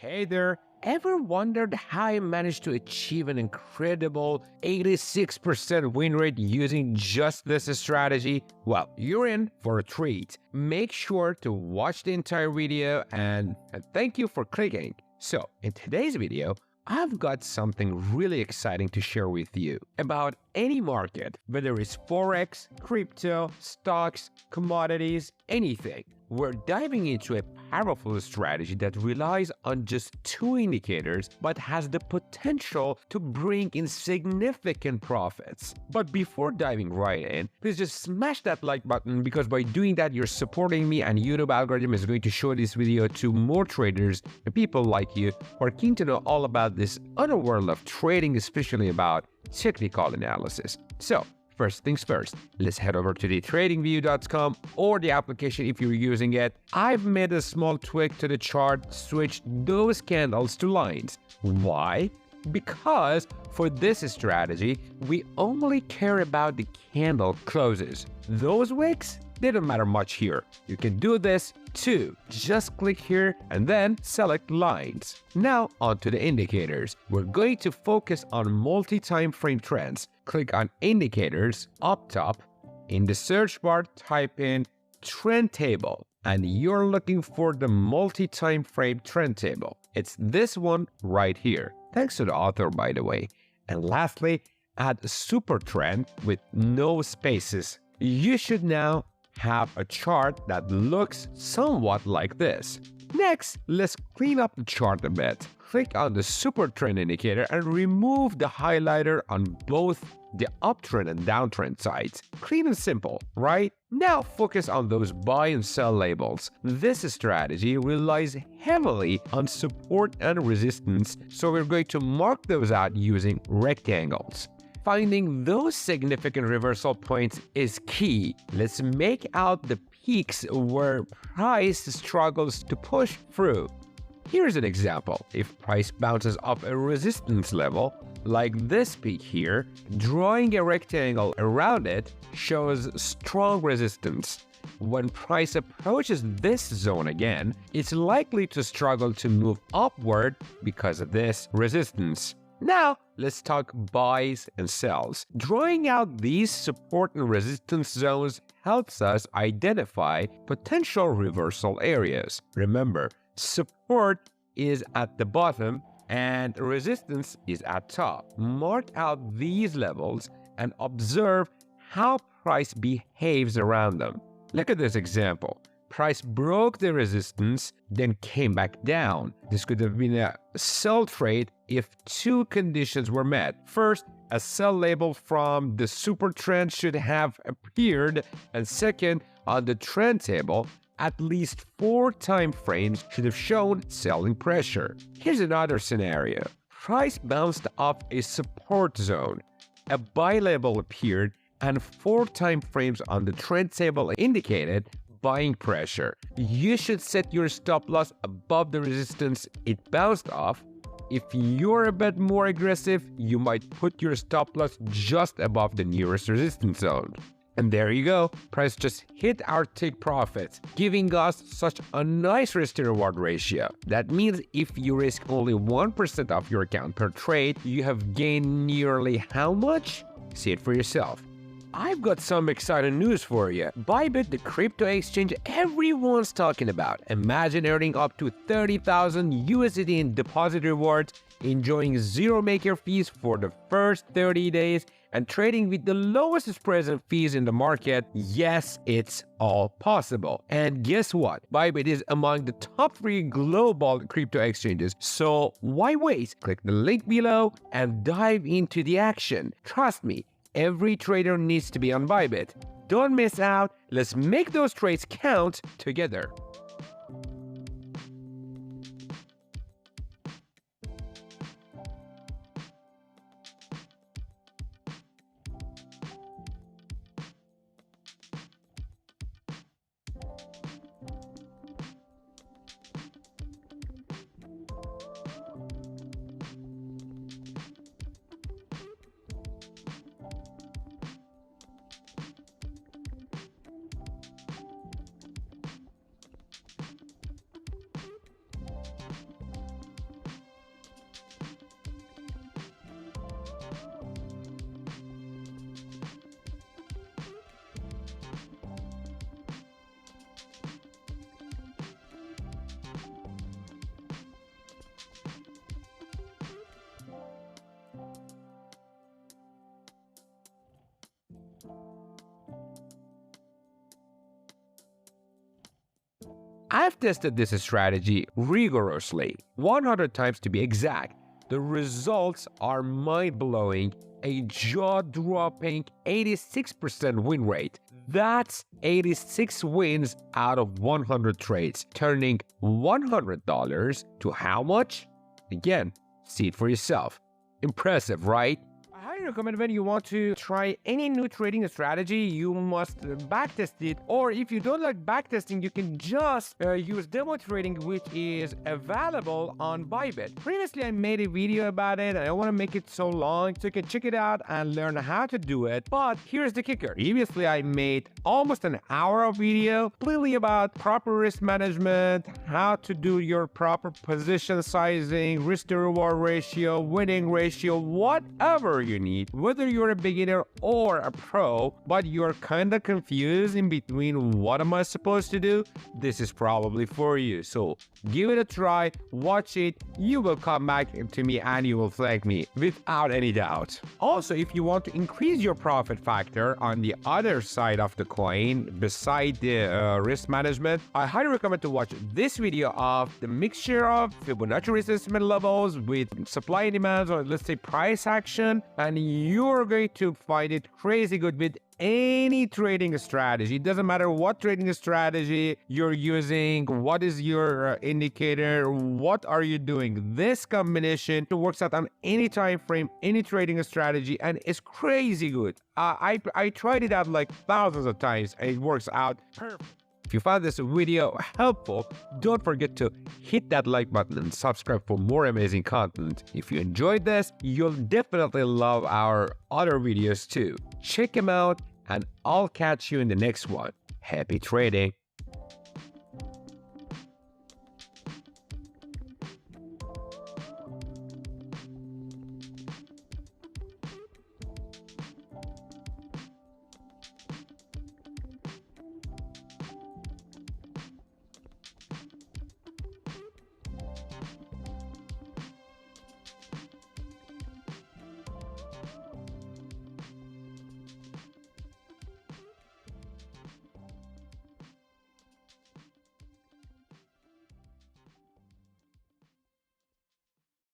Hey there, ever wondered how I managed to achieve an incredible 86% win rate using just this strategy? Well, you're in for a treat. Make sure to watch the entire video and thank you for clicking. So, in today's video, I've got something really exciting to share with you about any market, whether it's Forex, crypto, stocks, commodities, anything. We're diving into a powerful strategy that relies on just two indicators but has the potential to bring in significant profits. But before diving right in, please just smash that like button, because by doing that, you're supporting me and YouTube algorithm is going to show this video to more traders and people like you who are keen to know all about this other world of trading, especially about technical analysis. So, first things first, let's head over to the tradingview.com or the application if you're using it. I've made a small tweak to the chart, switched those candles to lines. Why? Because for this strategy, we only care about the candle closes. Those wicks, they don't matter much here. You can do this too. Just click here and then select lines. Now onto the indicators. We're going to focus on multi-time frame trends. Click on indicators up top. In the search bar, type in trend table, and you're looking for the multi-time frame trend table. It's this one right here. Thanks to the author, by the way. And lastly, add a super trend with no spaces. You should now have a chart that looks somewhat like this. Next, let's clean up the chart a bit. Click on the super trend indicator and remove the highlighter on both the uptrend and downtrend sides. Clean and simple, right? Now focus on those buy and sell labels. This strategy relies heavily on support and resistance, so we're going to mark those out using rectangles. Finding those significant reversal points is key. Let's make out the peaks where price struggles to push through. Here's an example. If price bounces off a resistance level, like this peak here, drawing a rectangle around it shows strong resistance. When price approaches this zone again, it's likely to struggle to move upward because of this resistance. Now, let's talk buys and sells. Drawing out these support and resistance zones helps us identify potential reversal areas. Remember, support is at the bottom and resistance is at top. Mark out these levels and observe how price behaves around them. Look at this example. Price broke the resistance, then came back down. This could have been a sell trade if two conditions were met. First, a sell label from the super trend should have appeared, and second, on the trend table, at least 4 time frames should have shown selling pressure. Here's another scenario. Price bounced off a support zone. A buy label appeared, and 4 time frames on the trend table indicated buying pressure. You should set your stop loss above the resistance it bounced off. If you're a bit more aggressive, you might put your stop loss just above the nearest resistance zone. And there you go, price just hit our take profits, giving us such a nice risk to reward ratio. That means if you risk only 1% of your account per trade, you have gained nearly how much? See it for yourself. I've got some exciting news for you. BuyBIT, the crypto exchange everyone's talking about. Imagine earning up to 30,000 USD in deposit rewards, enjoying zero maker fees for the first 30 days, and trading with the lowest spreads and fees in the market. Yes, it's all possible. And guess what? BuyBIT is among the top 3 global crypto exchanges. So why wait? Click the link below and dive into the action. Trust me, every trader needs to be on BuyBIT. Don't miss out. Let's make those trades count together. I've tested this strategy rigorously, 100 times to be exact. The results are mind-blowing, a jaw-dropping 86% win rate. That's 86 wins out of 100 trades, turning $100 to how much? Again, see it for yourself. Impressive, right? I highly recommend when you want to try any new trading strategy, you must backtest it. Or if you don't like backtesting, you can just use demo trading, which is available on BuyBIT. Previously, I made a video about it. I don't want to make it so long, so you can check it out and learn how to do it. But here's the kicker. Previously, I made almost an hour of video completely about proper risk management, how to do your proper position sizing, risk to reward ratio, winning ratio, whatever you need, whether you're a beginner or a pro, but you're kind of confused in between what am I supposed to do, this is probably for you. So give it a try, watch it, you will come back to me and you will thank me without any doubt. Also, if you want to increase your profit factor on the other side of the coin, beside the risk management, I highly recommend to watch this video of the mixture of Fibonacci retracement levels with supply and demand, or let's say price action, and you're going to find it crazy good with any trading strategy. It doesn't matter what trading strategy you're using, what is your indicator, what are you doing. This combination works out on any time frame, any trading strategy, and it's crazy good. I tried it out like thousands of times and it works out perfect. If you found this video helpful, don't forget to hit that like button and subscribe for more amazing content. If you enjoyed this, you'll definitely love our other videos too. Check them out and I'll catch you in the next one. Happy trading!